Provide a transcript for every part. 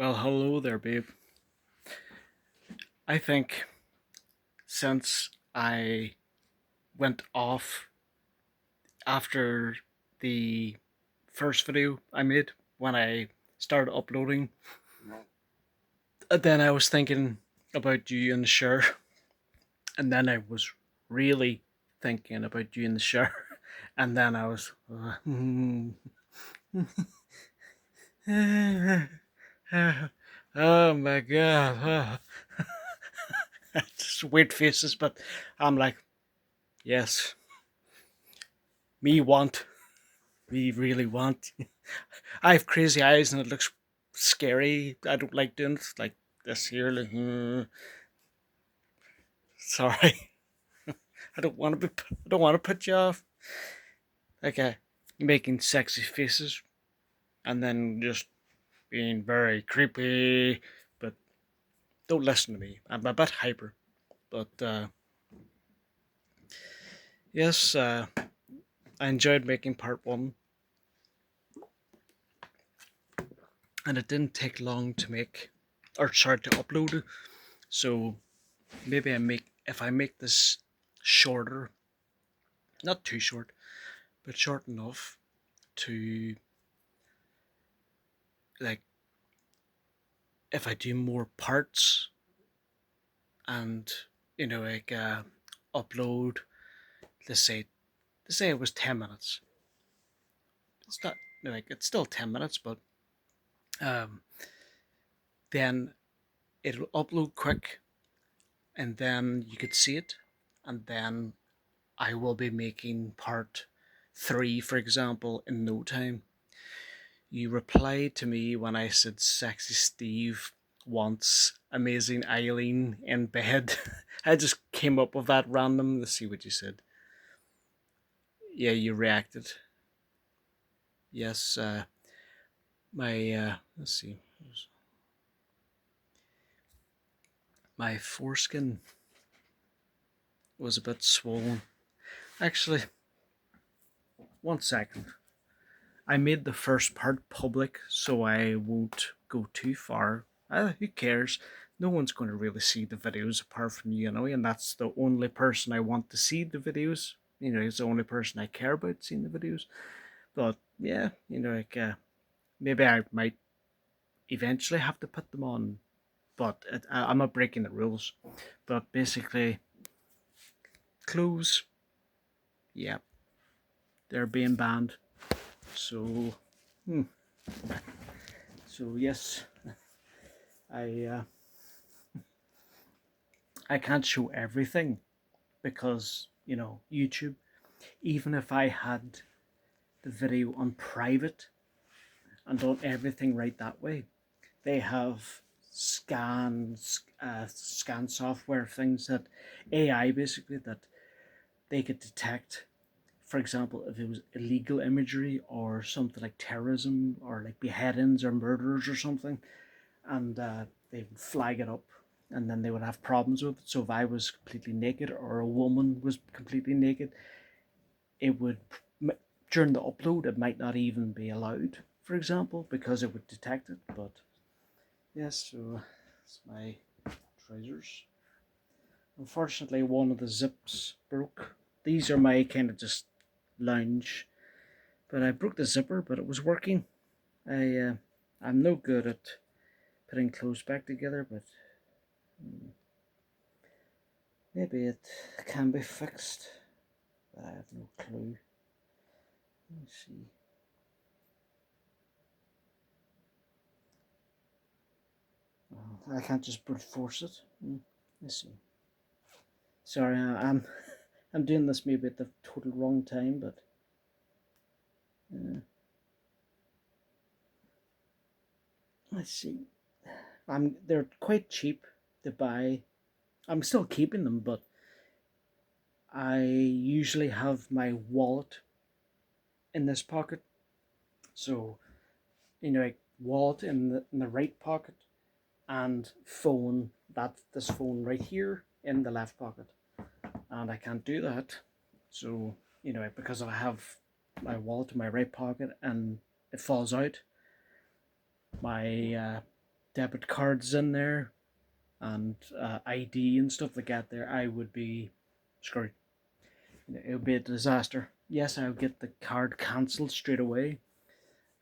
Well, hello there, babe. I think since I went off after the first video I made when I started uploading, then I was thinking about you in the shower, and then I was really thinking about you in the shower, and then I was, oh my god, just weird faces, but I'm like, yes, me want. We really want. I have crazy eyes and it looks scary. I don't like doing it like this here. Like, sorry, I don't want to be. I don't want to put you off. Like making sexy faces and then just being very creepy. But don't listen to me. I'm a bit hyper. But yes, I enjoyed making part one, and it didn't take long to make, or sorry, to upload. So maybe if I make this shorter, not too short, but short enough to, like, if I do more parts and like upload, let's say it was 10 minutes. It's not like it's still 10 minutes, but um, then it'll upload quick, and then you could see it, and then I will be making part three, for example, in no time. You replied to me when I said Sexy Steve wants Amazing Eileen in bed. I just came up with that random. Let's see what you said. Yeah, you reacted. Yes, my, let's see. My foreskin was a bit swollen. Actually, 1 second. I made the first part public so I won't go too far. Who cares? No one's going to really see the videos apart from you, and that's the only person I want to see the videos. He's the only person I care about seeing the videos. But yeah, maybe I might eventually have to put them on, but I'm not breaking the rules. But basically, clothes, yeah, they're being banned. So, hmm. So yes, I uh, I can't show everything because YouTube. Even if I had the video on private and done everything right that way, they have scan software things that AI basically that they could detect. For example, if it was illegal imagery or something like terrorism or like beheadings or murders or something, and they would flag it up, and then they would have problems with it. So if I was completely naked or a woman was completely naked, it would, during the upload, it might not even be allowed, for example, because it would detect it. But yes, so it's my trousers. Unfortunately, one of the zips broke. These are my kind of just lounge, but I broke the zipper, but it was working. I'm no good at putting clothes back together, but maybe it can be fixed. But I have no clue. Let me see. Oh, I can't just brute force it. Let's see. Sorry, I'm doing this maybe at the total wrong time, but uh, let's see. They're quite cheap to buy. I'm still keeping them, but I usually have my wallet in this pocket. So like wallet in the right pocket, and phone, this phone right here in the left pocket, and I can't do that. So because I have my wallet in my right pocket and it falls out, my debit cards in there and ID and stuff like that there, I would be screwed. It would be a disaster. Yes, I would get the card cancelled straight away,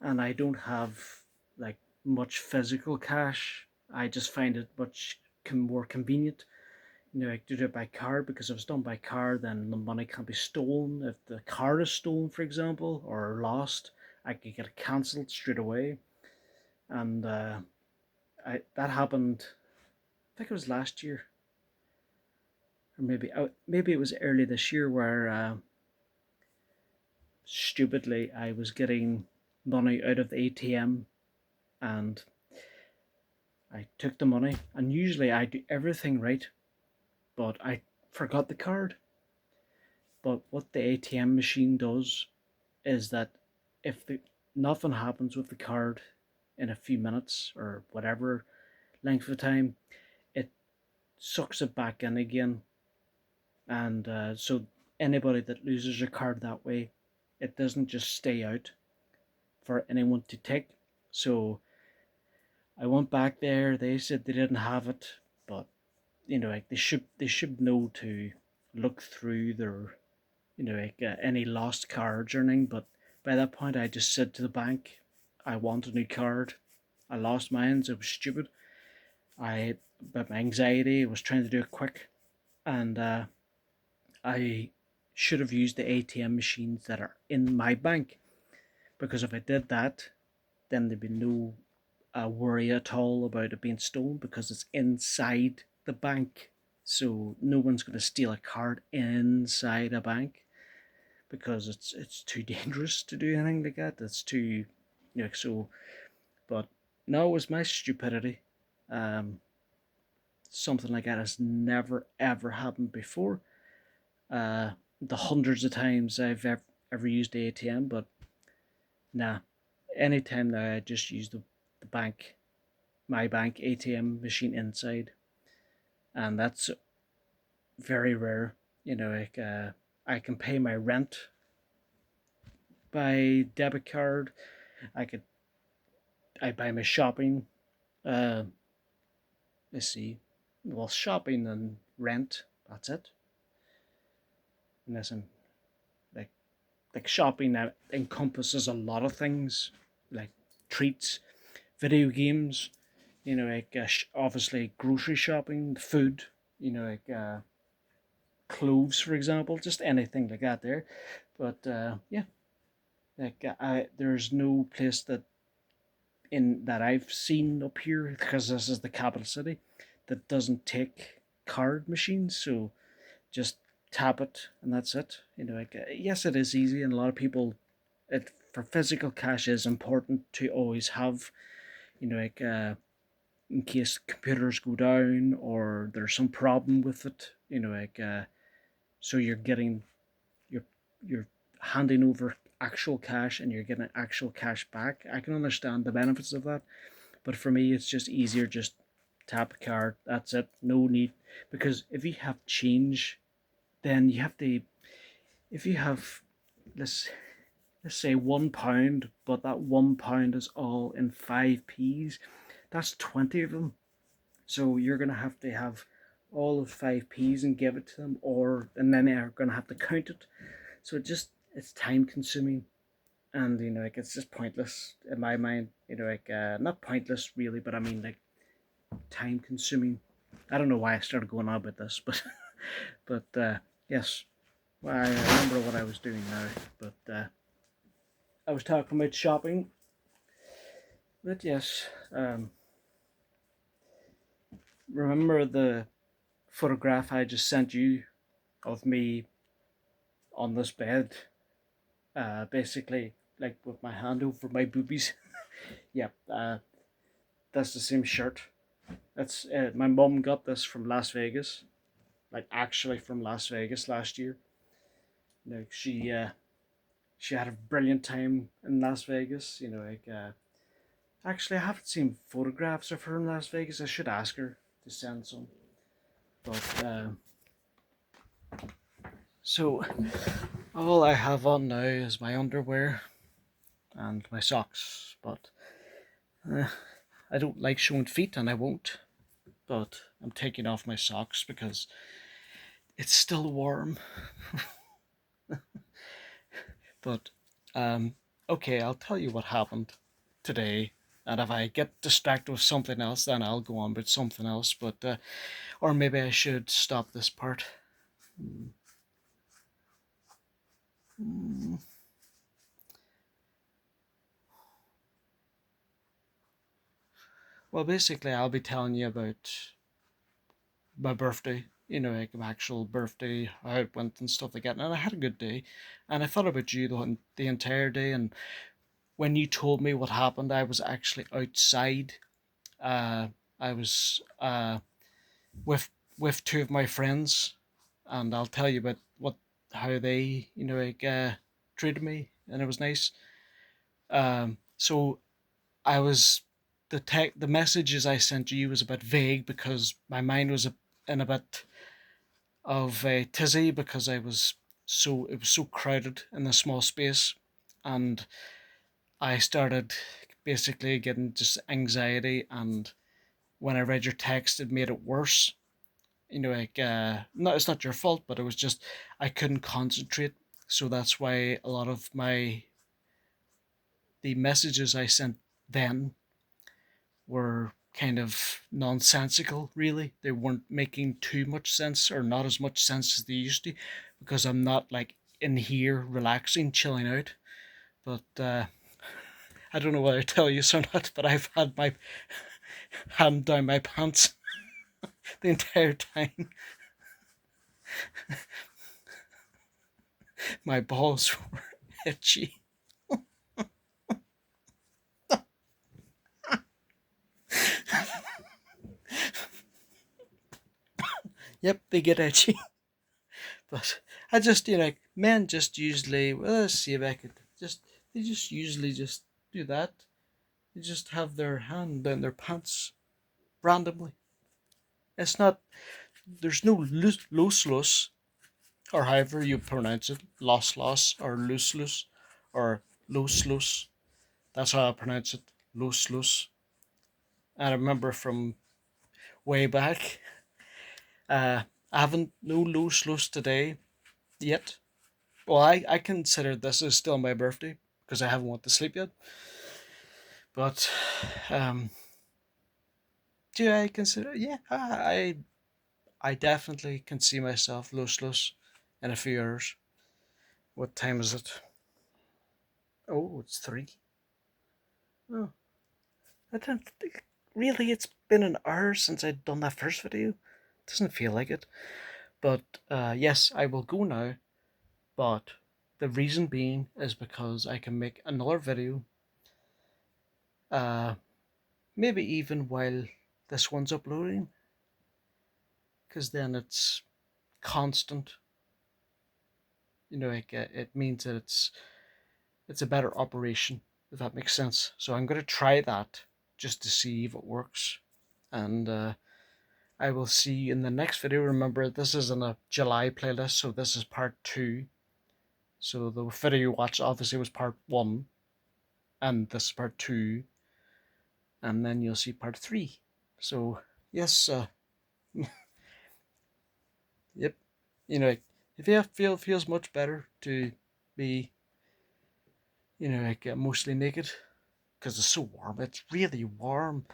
and I don't have like much physical cash. I just find it much more convenient. I do it by card because if it's done by card, then the money can't be stolen. If the card is stolen, for example, or lost, I could get it cancelled straight away. And that happened. I think it was last year, or maybe it was early this year, where stupidly I was getting money out of the ATM, and I took the money. And usually I do everything right, but I forgot the card. But what the ATM machine does is that if nothing happens with the card in a few minutes or whatever length of time, it sucks it back in again. And so anybody that loses a card that way, it doesn't just stay out for anyone to take. So I went back there. They said they didn't have it, but like they should know to look through their like any lost cards or anything. But by that point, I just said to the bank, I want a new card. I lost mine, so it was stupid. But my anxiety was trying to do it quick, and I should have used the ATM machines that are in my bank, because if I did that, then there'd be no worry at all about it being stolen because it's inside the bank. So no one's going to steal a card inside a bank, because it's too dangerous to do anything like that. It's too, so. But no, it was my stupidity. Um, Something like that has never ever happened before. Uh, the hundreds of times I've ever used the ATM, but nah. Anytime now, I just use the bank, my bank ATM machine inside, and that's very rare. Like I can pay my rent by debit card. I could I buy my shopping. Uh, let's see. Well, shopping and rent. That's it. Unless I'm like shopping that encompasses a lot of things, like treats, video games. Like obviously grocery shopping, food. Like clothes, for example, just anything like that there. But yeah, like there's no place that I've seen up here, because this is the capital city, that doesn't take card machines. So just tap it and that's it. Like yes, it is easy, and a lot of people, it for physical cash is important to always have. Like in case computers go down or there's some problem with it. Like so you're you're handing over actual cash and you're getting actual cash back. I can understand the benefits of that, but for me, it's just easier. Just tap a card. That's it. No need, because if you have change, then you have to. If you have, let's let's say £1, but that £1 is all in 5p's. That's 20 of them. So you're gonna have to have all of 5p's and give it to them, or and then they're gonna have to count it. So it's time consuming, and like it's just pointless in my mind. Like not pointless really, but I mean like time consuming. I don't know why I started going on about this, but yes, well, I remember what I was doing now. But I was talking about shopping. But yes, remember the photograph I just sent you of me on this bed, basically like with my hand over my boobies. Yep, that's the same shirt. That's my mum got this from Las Vegas, like actually from Las Vegas last year. Like she had a brilliant time in Las Vegas. Like actually I haven't seen photographs of her in Las Vegas. I should ask her to send some. But so all I have on now is my underwear and my socks. But uh, I don't like showing feet, and I won't. But I'm taking off my socks because it's still warm. But okay, I'll tell you what happened today. And if I get distracted with something else, then I'll go on with something else. But or maybe I should stop this part. Mm. Well, basically, I'll be telling you about my birthday. You know, like my actual birthday, how it went and stuff like that. And I had a good day, and I thought about you the entire day. And when you told me what happened, I was actually outside. Uh, I was with two of my friends, and I'll tell you about how they treated me, and it was nice. So I was the messages I sent you was a bit vague because my mind was in a bit of a tizzy because it was so crowded in a small space, and I started basically getting just anxiety, and when I read your text it made it worse. You know, like no, it's not your fault, but it was just I couldn't concentrate. So that's why a lot of the messages I sent then were kind of nonsensical, really. They weren't making too much sense, or not as much sense as they used to, because I'm not like in here relaxing, chilling out. But I don't know whether to tell you or not, but I've had my hand down my pants the entire time. My balls were itchy. Yep, they get itchy. But I just, men just usually, well, let's see if I could just, they just usually just do that. They just have their hand down their pants randomly. It's not, there's no loose, or however you pronounce it, loss, or loose, or loose. That's how I pronounce it, loose. And I remember from way back, uh, I haven't no loose today yet. Well, I consider this is still my birthday because I haven't went to sleep yet. But um, do I consider? Yeah, I definitely can see myself loose in a few hours. What time is it? Oh, it's 3. Oh, I don't think, really. It's been an hour since I'd done that first video. Doesn't feel like it. But yes, I will go now. But the reason being is because I can make another video. Uh, Maybe even while this one's uploading, because then it's constant. You know, like it means that it's a better operation, if that makes sense. So I'm going to try that just to see if it works, and I will see you in the next video. Remember, this is in a July playlist, so this is part 2. So the video you watched obviously was part 1, and this is part 2, and then you'll see part 3. So yes, yep. You know, if you feels much better to be, mostly naked, because it's so warm. It's really warm.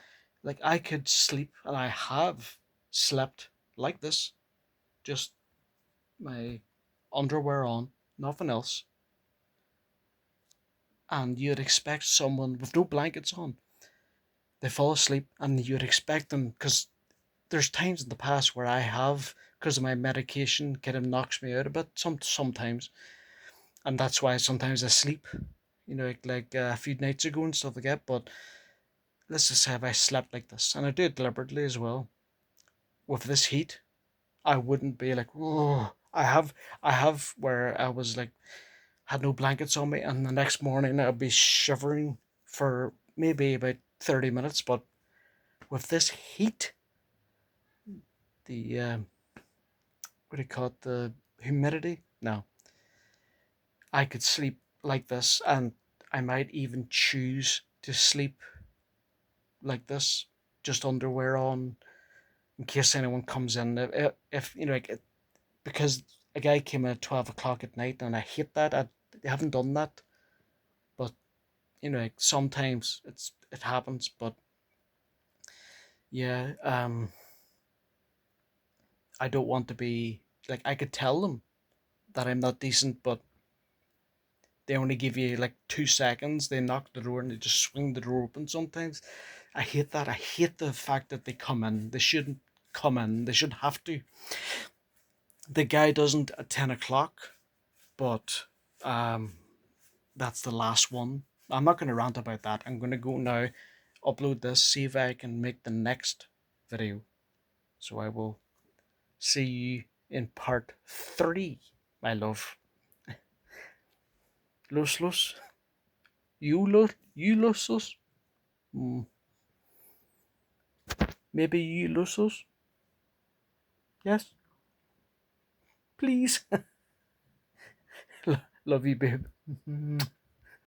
Like I could sleep, and I have slept like this, just my underwear on, nothing else. And you'd expect someone with no blankets on, they fall asleep, and you'd expect them, because there's times in the past where I have, because of my medication, kind of knocks me out a bit. Sometimes, and that's why sometimes I sleep. Like a few nights ago and stuff like that. But let's just say if I slept like this, and I do it deliberately as well, with this heat, I wouldn't be like, oh, I have where I was like, had no blankets on me, and the next morning I'd be shivering for maybe about 30 minutes. But with this heat, the what do you call it, the humidity, no, I could sleep like this, and I might even choose to sleep like this, just underwear on, in case anyone comes in. If you know, like, because a guy came in at 12 o'clock at night, and I hate that. I haven't done that, but like sometimes it happens. But yeah, I don't want to be like, I could tell them that I'm not decent, but they only give you like 2 seconds. They knock the door and they just swing the door open sometimes. I hate that. I hate the fact that they come in. They shouldn't come in. They shouldn't have to. The guy doesn't at 10 o'clock, but um, that's the last one. I'm not going to rant about that. I'm going to go now, upload this, see if I can make the next video. So I will see you in part 3, my love. Los. You los. Mm, maybe you los. Yes, please. Love you, babe.